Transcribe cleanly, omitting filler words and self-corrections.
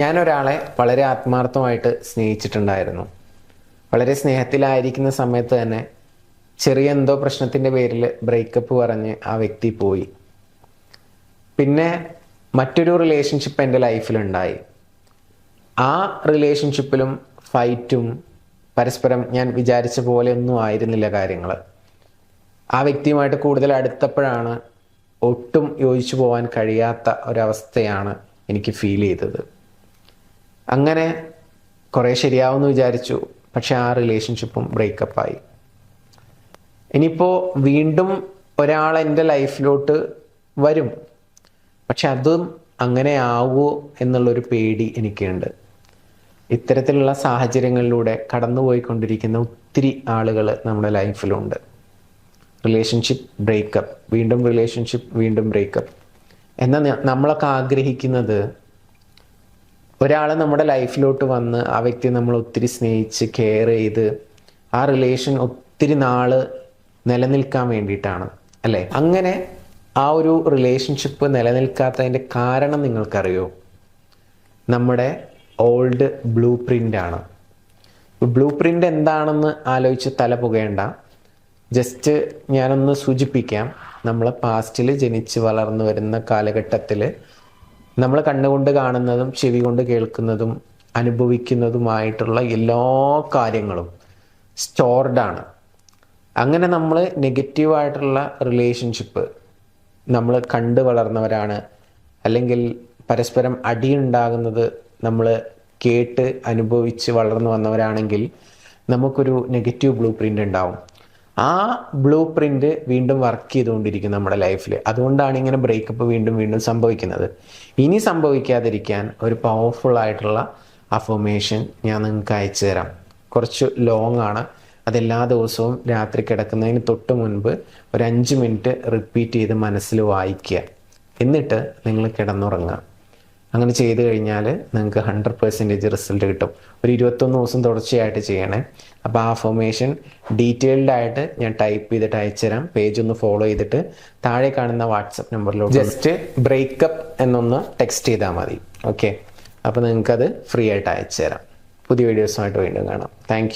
ഞാൻ ഒരാളെ വളരെ ആത്മാർത്ഥമായിട്ട് സ്നേഹിച്ചിട്ടുണ്ടായിരുന്നു. വളരെ സ്നേഹത്തിലായിരിക്കുന്ന സമയത്ത് തന്നെ ചെറിയ എന്തോ പ്രശ്നത്തിൻ്റെ പേരിൽ ബ്രേക്കപ്പ് പറഞ്ഞ് ആ വ്യക്തി പോയി. പിന്നെ മറ്റൊരു റിലേഷൻഷിപ്പ് എൻ്റെ ലൈഫിലുണ്ടായി. ആ റിലേഷൻഷിപ്പിലും ഫൈറ്റും പരസ്പരം ഞാൻ വിചാരിച്ച പോലെ ഒന്നും ആയിരുന്നില്ല കാര്യങ്ങൾ. ആ വ്യക്തിയുമായിട്ട് കൂടുതൽ അടുത്തപ്പോഴാണ് ഒട്ടും യോജിച്ചു പോകാൻ കഴിയാത്ത ഒരവസ്ഥയാണ് എനിക്ക് ഫീൽ ചെയ്തത്. അങ്ങനെ കുറേ ശരിയാവുമെന്ന് വിചാരിച്ചു, പക്ഷെ ആ റിലേഷൻഷിപ്പും ബ്രേക്കപ്പായി. ഇനിയിപ്പോൾ വീണ്ടും ഒരാൾ എൻ്റെ ലൈഫിലോട്ട് വരും, പക്ഷെ അതും അങ്ങനെ ആവുമോ എന്നുള്ളൊരു പേടി എനിക്കുണ്ട്. ഇത്തരത്തിലുള്ള സാഹചര്യങ്ങളിലൂടെ കടന്നുപോയിക്കൊണ്ടിരിക്കുന്ന ഒത്തിരി ആളുകൾ നമ്മുടെ ലൈഫിലുണ്ട്. റിലേഷൻഷിപ്പ് ബ്രേക്കപ്പ്, വീണ്ടും റിലേഷൻഷിപ്പ്, വീണ്ടും ബ്രേക്കപ്പ്. എന്നാൽ നമ്മളൊക്കെ ആഗ്രഹിക്കുന്നത് ഒരാൾ നമ്മുടെ ലൈഫിലോട്ട് വന്ന് ആ വ്യക്തി നമ്മൾ ഒത്തിരി സ്നേഹിച്ച് കെയർ ചെയ്ത് ആ റിലേഷൻ ഒത്തിരി നാൾ നിലനിൽക്കാൻ വേണ്ടിയിട്ടാണ്, അല്ലേ? അങ്ങനെ ആ ഒരു റിലേഷൻഷിപ്പ് നിലനിൽക്കാത്തതിൻ്റെ കാരണം നിങ്ങൾക്കറിയോ? നമ്മുടെ ഓൾഡ് ബ്ലൂ പ്രിൻ്റാണ്. ബ്ലൂ പ്രിൻ്റ് എന്താണെന്ന് ആലോചിച്ച് തല പുകയേണ്ട. ജസ്റ്റ് ഞാനൊന്ന് സൂചിപ്പിക്കാം. നമ്മൾ പാസ്റ്റിൽ ജനിച്ച് വളർന്നു വരുന്ന കാലഘട്ടത്തിൽ നമ്മൾ കണ്ണുകൊണ്ട് കാണുന്നതും ചെവി കൊണ്ട് കേൾക്കുന്നതും അനുഭവിക്കുന്നതുമായിട്ടുള്ള എല്ലാ കാര്യങ്ങളും സ്റ്റോർഡാണ്. അങ്ങനെ നമ്മൾ നെഗറ്റീവായിട്ടുള്ള റിലേഷൻഷിപ്പ് നമ്മൾ കണ്ടു വളർന്നവരാണ്, അല്ലെങ്കിൽ പരസ്പരം അടിയുണ്ടാകുന്നത് നമ്മൾ കേട്ട് അനുഭവിച്ച് വളർന്നു വന്നവരാണെങ്കിൽ നമുക്കൊരു നെഗറ്റീവ് ബ്ലൂ പ്രിൻ്റ് ഉണ്ടാവും. ആ ബ്ലൂ പ്രിൻ്റ് വീണ്ടും വർക്ക് ചെയ്തുകൊണ്ടിരിക്കും നമ്മുടെ ലൈഫിൽ. അതുകൊണ്ടാണ് ഇങ്ങനെ ബ്രേക്കപ്പ് വീണ്ടും വീണ്ടും സംഭവിക്കുന്നത്. ഇനി സംഭവിക്കാതിരിക്കാൻ ഒരു പവർഫുൾ ആയിട്ടുള്ള അഫർമേഷൻ ഞാൻ നിങ്ങൾക്ക് അയച്ചു തരാം. കുറച്ച് ലോങ് ആണ്. അതെല്ലാ ദിവസവും രാത്രി കിടക്കുന്നതിന് തൊട്ട് മുൻപ് ഒരു 5 മിനിറ്റ് റിപ്പീറ്റ് ചെയ്ത് മനസ്സിൽ വായിക്കുക. എന്നിട്ട് നിങ്ങൾ കിടന്നുറങ്ങുക. അങ്ങനെ ചെയ്ത് കഴിഞ്ഞാൽ നിങ്ങൾക്ക് 100% റിസൾട്ട് കിട്ടും. ഒരു 21 ദിവസം തുടർച്ചയായിട്ട് ചെയ്യണേ. അപ്പോൾ ആ അഫർമേഷൻ ഡീറ്റെയിൽഡ് ആയിട്ട് ഞാൻ ടൈപ്പ് ചെയ്തിട്ട് അയച്ചുതരാം. പേജ് ഒന്ന് ഫോളോ ചെയ്തിട്ട് താഴെ കാണുന്ന വാട്സപ്പ് നമ്പറിലോട്ട് ജസ്റ്റ് ബ്രേക്കപ്പ് എന്നൊന്ന് ടെക്സ്റ്റ് ചെയ്താൽ മതി. ഓക്കെ, അപ്പോൾ നിങ്ങൾക്കത് ഫ്രീ ആയിട്ട് അയച്ചു തരാം. പുതിയ വീഡിയോസുമായിട്ട് വീണ്ടും കാണാം. താങ്ക്